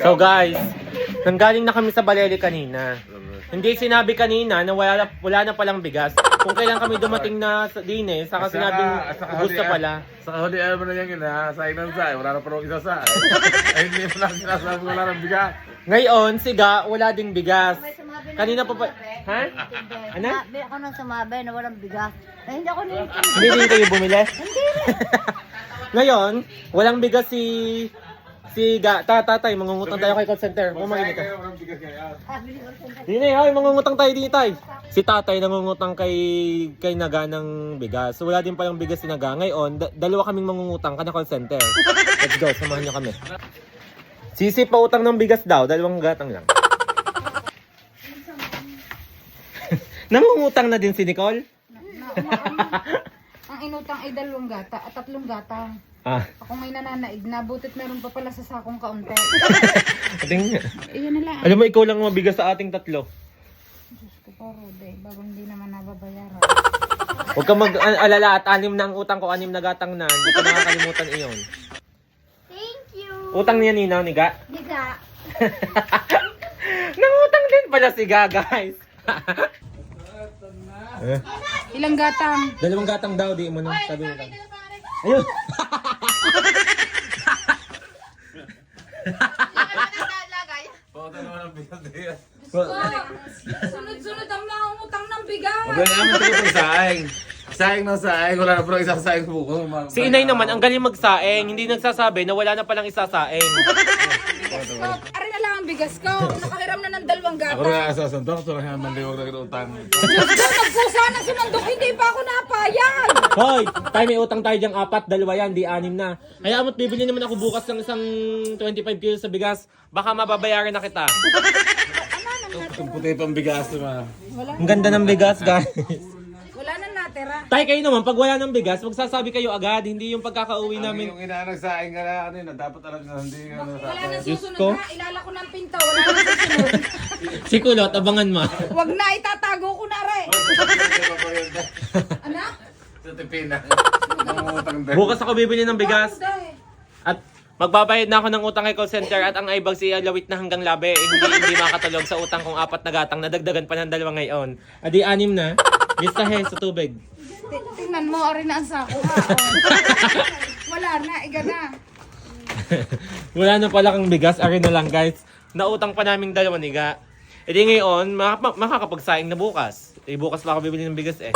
So guys, nanggaling na kami sa Balele kanina. Hindi sinabi kanina na wala na palang bigas. Kung kailan kami dumating na sa dine, saka sinabing gusto pala. Sa kahulian mo na yan saing ng saing, wala na parang isa sa. Ay hindi mo lang sinasabi wala ng bigas. Ngayon, siga, wala ding bigas. Kanina pa pa... Ha? Ano? Sabi ako nang sumabi na walang bigas. Eh, hindi ako nilitin. Hindi din kayo bumili? Ngayon, walang bigas tatay, mangungutang tayo kay call center. Kumain ka. Walang bigas kaya. Dine, ay, mangungutang tayo dito, tay. Si tatay nangungutang kay Naga ng bigas. So, wala din palang bigas si Naga. Ngayon, dalawa kaming mangungutang ka na call center. Let's go, samahan niyo kami. Sisi pa utang ng bigas daw, dalawang gatang lang. Nangungutang na din si Nicole? Ang inutang ay 2 gata at 3 gata. Ah, Ako may nananaig na, butit meron pa pala sa sakong kaunti. ating Iyan na lang. alam mo, ikaw lang mabigas sa ating tatlo. Diyos ko po, Rode. Bagong di naman nababayaran. Huwag ka mag-alala at 6 na ang utang ko, 6 na gatang na. Hindi ko nakakalimutan iyon. Thank you. Utang niya ninaw, Niga. Diga. Nangutang din pala si Ga, guys. Ilang gatang? 2 gatang daw, di mo na sabi nila. Ayun. Pagkata naman ng bigas diyan. Sunod-sunod ang nangungutang ng bigas. Wala naman tayo pang saing. Saing ng saing, wala na parang isang saing buko. Si Inay naman, ang galing magsaeng. Hindi nagsasabi na wala na palang isasaeng. Ari na lang ang bigas ko. Nakahiram na ng 2 gata. Ako na sasantok, so kaya manliwag na utang. Diyos ko, nagkusa na sinandok. Hindi pa ako napayag. Hoy, tayo may utang tayo dyang 4, 2 yan, di 6 na. Kaya mo't bibili naman ako bukas ng isang 25 kilos sa bigas. Baka mababayaran na kita. Puti pang bigas naman. Wala, Ang ganda ng bigas, guys. wala na natira. Tay, kayo naman, pag wala ng bigas, magsasabi kayo agad. Hindi yung pagkakauwi namin. Yung inaanag saing ka na kanina, dapat alam na hindi ka na Wala na Diyos susunod ko. ha. Ilala ko ng pinto. Wala na susunod. Si Kulot, abangan mo. Wag na, itatago ko na re. Ano? Sa tipina. Utang din. Bukas ako bibili ng bigas. Bakit daw eh? At magbabayad na ako ng utang kay call center at ang ibag si Alawit na hanggang labi. Hindi makatulog sa utang kong 4 na gatang. Nadagdagan pa ng 2 ngayon. Adi 6 na. Listahe sa tubig. Tingnan mo, ari na ang sako ha. Oh. Wala na, iga na. Wala na pala kang bigas. Ari na lang, guys. Nautang pa naming 2 niga. E di ngayon, makakapagsaing na bukas. Eh bukas pa ako bibili ng bigas eh.